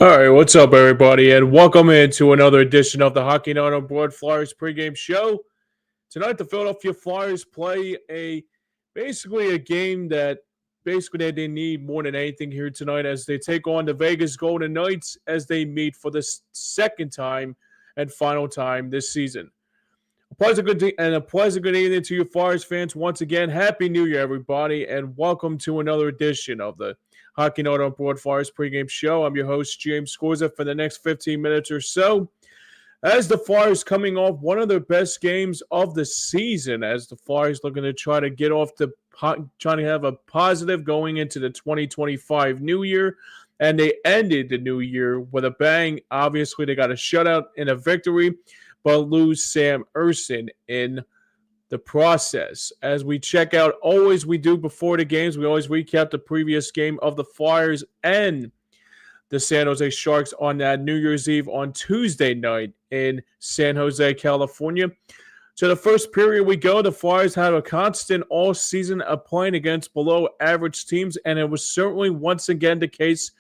All right, what's up, everybody, and welcome into another edition of the Hockey Night on Board Flyers pregame show. Tonight, the Philadelphia Flyers play basically a game that they need more than anything here tonight, as they take on the Vegas Golden Knights as they meet for the second time and final time this season. A pleasant good evening to you Flyers fans. Once again, Happy New Year, everybody, and welcome to another edition of the Hockey Night on Board Flyers pregame show. I'm your host, James Scorza, for the next 15 minutes or so. As the Flyers coming off one of their best games of the season, as the Flyers looking to try to get off trying to have a positive going into the 2025 New Year, and they ended the New Year with a bang. Obviously, they got a shutout in a victory, but lose Sam Ersson in the process. As we check out, always we do before the games, we always recap the previous game of the Flyers and the San Jose Sharks on that New Year's Eve on Tuesday night in San Jose, California. So the first period we go, the Flyers had a constant all season of playing against below average teams, and it was certainly once again the case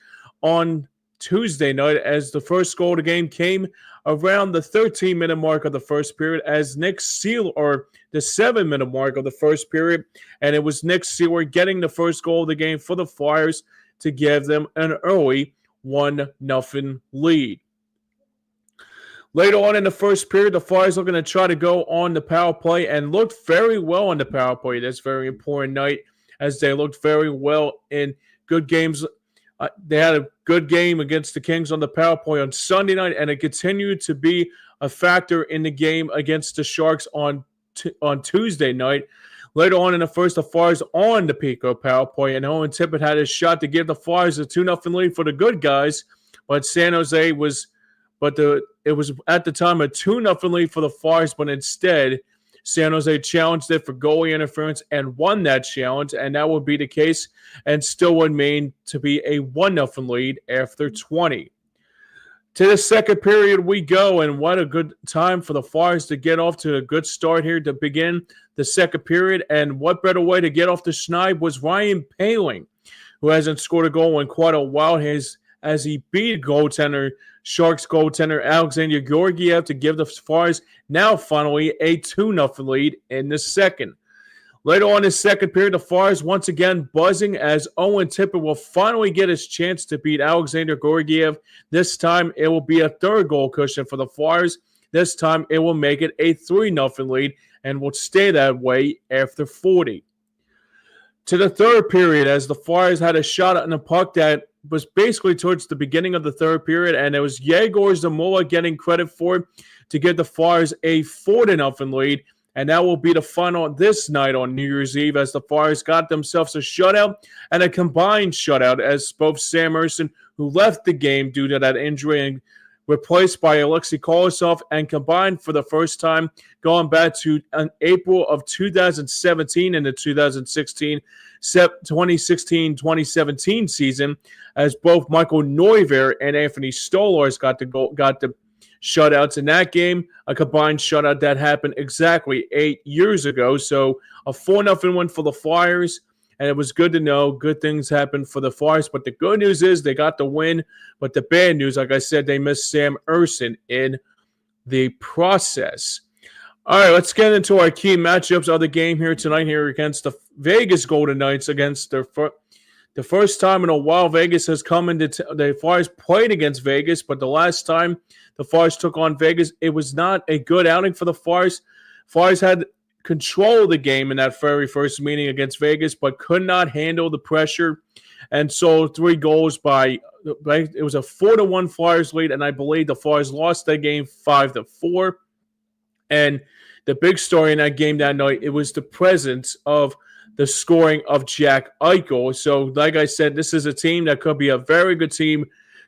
on Tuesday night, as the first goal of the game came around the 13-minute mark of the first period, as Nick Seeler, or the 7-minute mark of the first period, and it was Nick Seeler getting the first goal of the game for the Flyers to give them an early 1-0 lead. Later on in the first period, the Flyers are going to try to go on the power play and looked very well on the power play this very important night, as they looked very well in good games. They had a good game against the Kings on the power play on Sunday night, and it continued to be a factor in the game against the Sharks on Tuesday night. Later on in the first, the Flyers on the Pico power play, and Owen Tippett had his shot to give the Flyers a 2-0 lead for the good guys, but San Jose was, it was at the time a 2-0 lead for the Flyers, but instead San Jose challenged it for goalie interference and won that challenge, and that would be the case and still remain to be a 1-0 lead after 20. To the second period we go, and what a good time for the Flyers to get off to a good start here to begin the second period, and what better way to get off the schneid was Ryan Poehling, who hasn't scored a goal in quite a while, as he beat Sharks goaltender Alexander Georgiev to give the Flyers now finally a 2-0 lead in the second. Later on in the second period, the Flyers once again buzzing, as Owen Tippett will finally get his chance to beat Alexander Georgiev. This time it will be a third goal cushion for the Flyers. This time it will make it a 3-0 lead and will stay that way after 40. To the third period, as the Flyers had a shot on the puck that was basically towards the beginning of the third period, and it was Yegor Zamula getting credit for it to give the Flyers a 4-0 lead, and that will be the final this night on New Year's Eve, as the Flyers got themselves a shutout and a combined shutout, as both Sam Ersson, who left the game due to that injury, and replaced by Alexei Kolosov, and combined for the first time going back to April of 2017 and the 2016-2017 season, as both Michael Neuvirth and Anthony Stolarz got the shutouts in that game, a combined shutout that happened exactly 8 years ago. So a 4-0 win for the Flyers, and it was good to know good things happened for the Flyers. But the good news is they got the win, but the bad news, like I said, they missed Sam Ersson in the process. All right, let's get into our key matchups of the game here tonight here against the Vegas Golden Knights, against the first time in a while Vegas has come into the Flyers played against Vegas, but the last time the Flyers took on Vegas, it was not a good outing for the Flyers. Flyers had control of the game in that very first meeting against Vegas, but could not handle the pressure, and so 3 goals it was a 4-1 Flyers lead, and I believe the Flyers lost that game 5-4. And the big story in that game that night, it was the presence of the scoring of Jack Eichel. So, like I said, this is a team that could be a very good team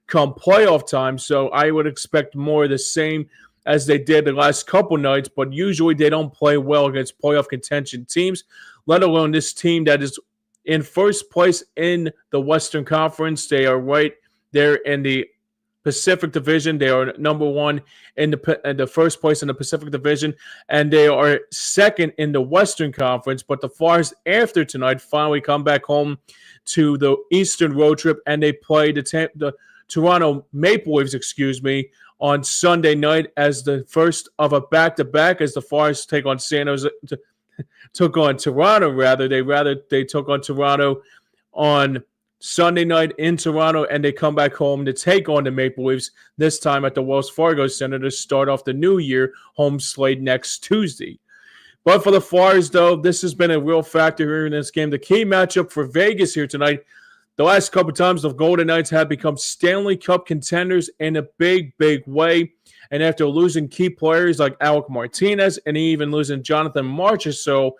come playoff time. So I would expect more of the same as they did the last couple nights, but usually they don't play well against playoff contention teams, let alone this team that is in first place in the Western Conference. They are right there in the Pacific Division. They are number one in the first place in the Pacific Division, and they are second in the Western Conference. But the Flyers, after tonight, finally come back home to the Eastern road trip, and they play the Toronto Maple Leafs, on Sunday night as the first of a back-to-back as the Flyers take on took on Toronto rather. They took on Toronto on Sunday night in Toronto, and they come back home to take on the Maple Leafs, this time at the Wells Fargo Center to start off the new year home slate next Tuesday. But for the Flyers, though, this has been a real factor here in this game. The key matchup for Vegas here tonight, the last couple of times the Golden Knights have become Stanley Cup contenders in a big, big way. And after losing key players like Alec Martinez and even losing Jonathan Marchessault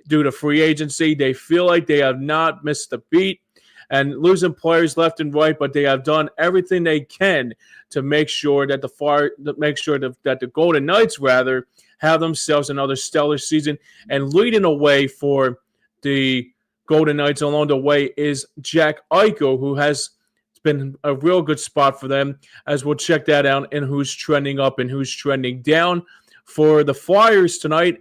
due to free agency, they feel like they have not missed a beat and losing players left and right, but they have done everything they can to make sure that that the Golden Knights have themselves another stellar season. And leading the way for the Golden Knights along the way is Jack Eichel, who has been a real good spot for them, as we'll check that out and who's trending up and who's trending down for the Flyers tonight.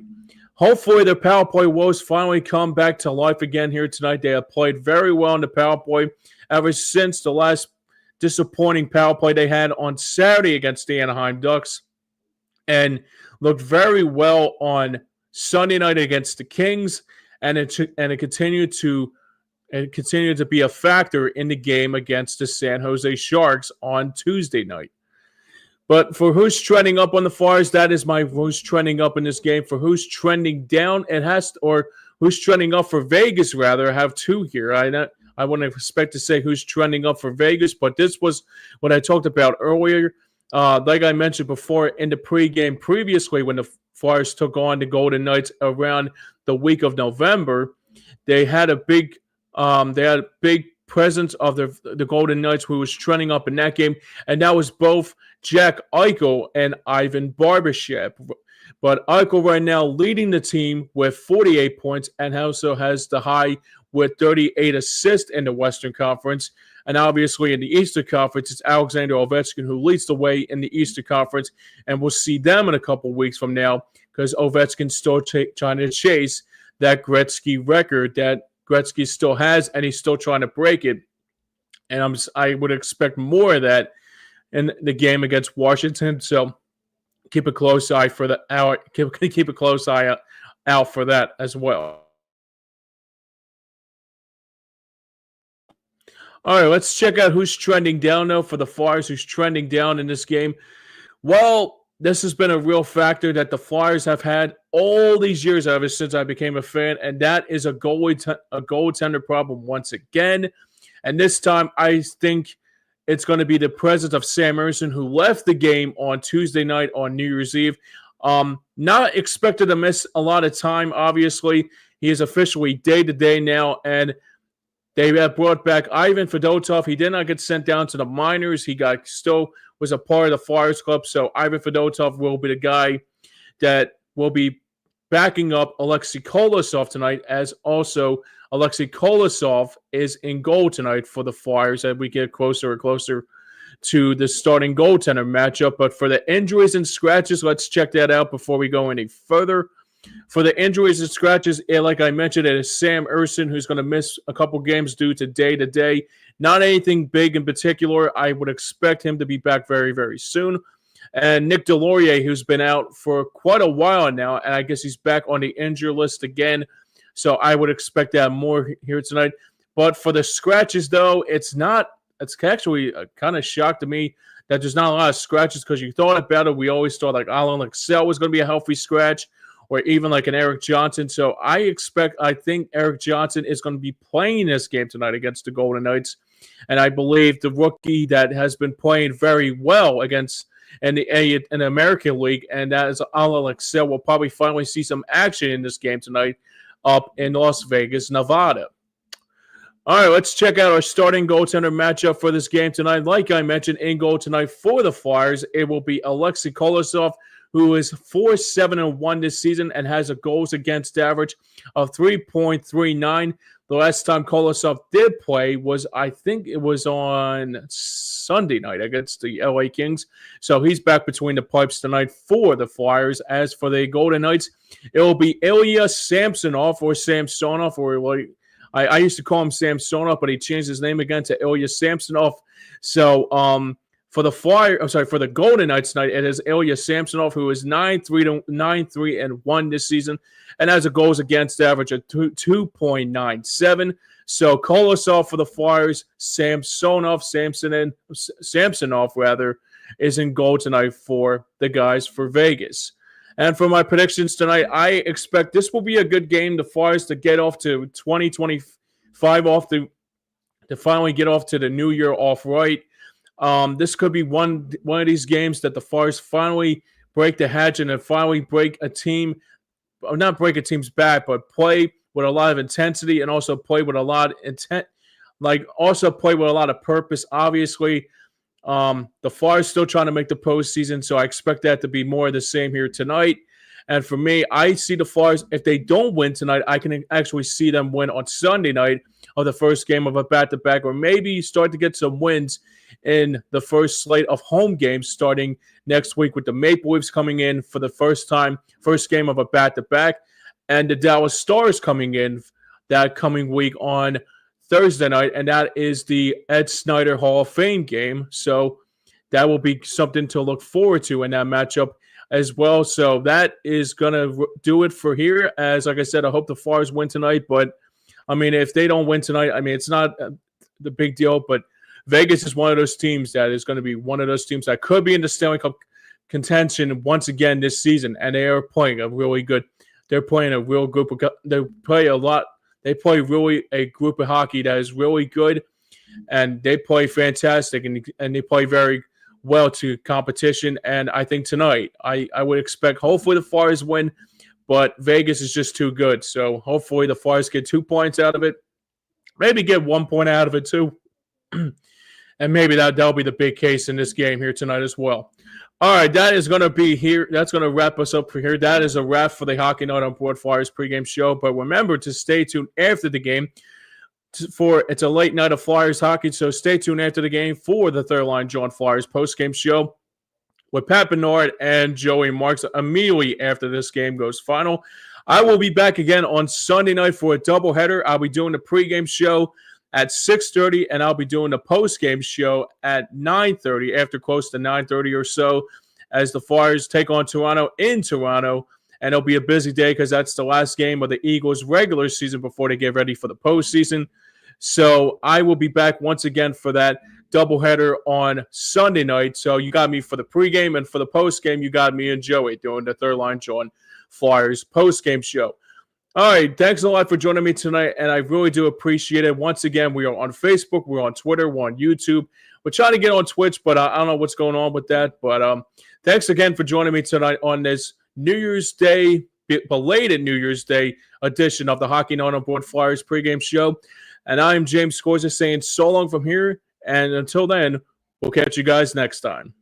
Hopefully their power play woes finally come back to life again here tonight. They have played very well in the power play ever since the last disappointing power play they had on Saturday against the Anaheim Ducks, and looked very well on Sunday night against the Kings, and it continued to be a factor in the game against the San Jose Sharks on Tuesday night. But for who's trending up on the Flyers, that is my who's trending up in this game. For who's trending down, or who's trending up for Vegas, rather, I have two here. I wouldn't expect to say who's trending up for Vegas, but this was what I talked about earlier. Like I mentioned before in the pregame previously, when the Flyers took on the Golden Knights around the week of November, they had a big presence of the Golden Knights who was trending up in that game, and that was both Jack Eichel and Ivan Barbashev. But Eichel right now leading the team with 48 points and also has the high with 38 assists in the Western Conference. And obviously in the Eastern Conference, it's Alexander Ovechkin who leads the way in the Eastern Conference, and we'll see them in a couple weeks from now because Ovechkin's still trying to chase that Gretzky record that Gretzky still has, and he's still trying to break it. And I would expect more of that in the game against Washington. So keep a close eye for that. Keep a close eye out for that as well. All right, let's check out who's trending down now for the Flyers. Who's trending down in this game? Well, this has been a real factor that the Flyers have had all these years ever since I became a fan, and that is a goaltender problem once again. And this time, I think it's going to be the presence of Sam Ersson, who left the game on Tuesday night on New Year's Eve. Not expected to miss a lot of time, obviously. He is officially day-to-day now, and they have brought back Ivan Fedotov. He did not get sent down to the minors. He still was a part of the Flyers club. So Ivan Fedotov will be the guy that will be backing up Alexei Kolosov tonight, as also Alexei Kolosov is in goal tonight for the Flyers as we get closer and closer to the starting goaltender matchup. But for the injuries and scratches, let's check that out before we go any further. For the injuries and scratches, like I mentioned, it is Sam Ersson who's going to miss a couple games due to day-to-day. Not anything big in particular. I would expect him to be back very, very soon. And Nick Delorier, who's been out for quite a while now, and I guess he's back on the injury list again. So I would expect that more here tonight. But for the scratches, though, it's actually kind of shocked to me that there's not a lot of scratches, because you thought about it. We always thought like Alan Lexell was going to be a healthy scratch, or even like an Eric Johnson. So I think Eric Johnson is going to be playing this game tonight against the Golden Knights. And I believe the rookie that has been playing very well against in the American League, and that is Alan Lexell, will probably finally see some action in this game tonight up in Las Vegas, Nevada. All right, let's check out our starting goaltender matchup for this game tonight. Like I mentioned, in goal tonight for the Flyers, it will be Alexei Kolosov, who is 4-7-1 this season and has a goals against average of 3.39. The last time Kolosov did play was, I think it was on Sunday night against the LA Kings. So he's back between the pipes tonight for the Flyers. As for the Golden Knights, it will be Ilya Samsonov, or Samsonov, or I used to call him Samsonov, but he changed his name again to Ilya Samsonov. So for the Golden Knights tonight, it is Ilya Samsonov, who is 9-3-1 this season, and has a goals against average of 2.97. So Kolosov for the Flyers, Samsonov is in goal tonight for the guys for Vegas. And for my predictions tonight, I expect this will be a good game. The Flyers to get off to 2025 to finally get off to the new year off right. This could be one of these games that the Flyers finally break the hatchet and finally break a team, or not break a team's back, but play with a lot of intensity and also play with a lot of play with a lot of purpose. Obviously, the Flyers still trying to make the postseason, so I expect that to be more of the same here tonight. And for me, I see the Flyers, if they don't win tonight, I can actually see them win on Sunday night of the first game of a back-to-back, or maybe start to get some wins in the first slate of home games starting next week with the Maple Leafs coming in for the first game of a back-to-back, and the Dallas Stars coming in that coming week on Thursday night, and that is the Ed Snyder Hall of Fame game. So that will be something to look forward to in that matchup as well. So that is going to do it for here. As like I said, I hope the Flyers win tonight, but I mean, if they don't win tonight, I mean, it's not the big deal, but Vegas is one of those teams that is going to be one of those teams that could be in the Stanley Cup contention once again this season, and they are playing a really good. They're playing a real group of. They play a lot. They play really a group of hockey that is really good, and they play fantastic, and they play very well to competition. And I think tonight, I would expect hopefully the Flyers win, but Vegas is just too good. So hopefully the Flyers get 2 points out of it, maybe get 1 point out of it too, and maybe that'll be the big case in this game here tonight as well. All right, that is going to be here. That's going to wrap us up for here. That is a wrap for the Hockey Night on Board Flyers pregame show. But remember to stay tuned after the game it's a late night of Flyers hockey. So stay tuned after the game for the Third Line John Flyers postgame show with Pat Bernard and Joey Marks immediately after this game goes final. I will be back again on Sunday night for a doubleheader. I'll be doing the pregame show at 6:30, and I'll be doing the postgame show at 9:30, after close to 9:30 or so, as the Flyers take on Toronto in Toronto. And it'll be a busy day because that's the last game of the Eagles' regular season before they get ready for the postseason. So I will be back once again for that doubleheader on Sunday night. So you got me for the pregame, and for the postgame, you got me and Joey doing the Third Line John Flyers postgame show. All right, thanks a lot for joining me tonight, and I really do appreciate it. Once again, we are on Facebook, we're on Twitter, we're on YouTube. We're trying to get on Twitch, but I don't know what's going on with that. But thanks again for joining me tonight on this New Year's Day, belated New Year's Day edition of the Hockey Night on Board Flyers pregame show. And I'm James Scorza saying so long from here, and until then, we'll catch you guys next time.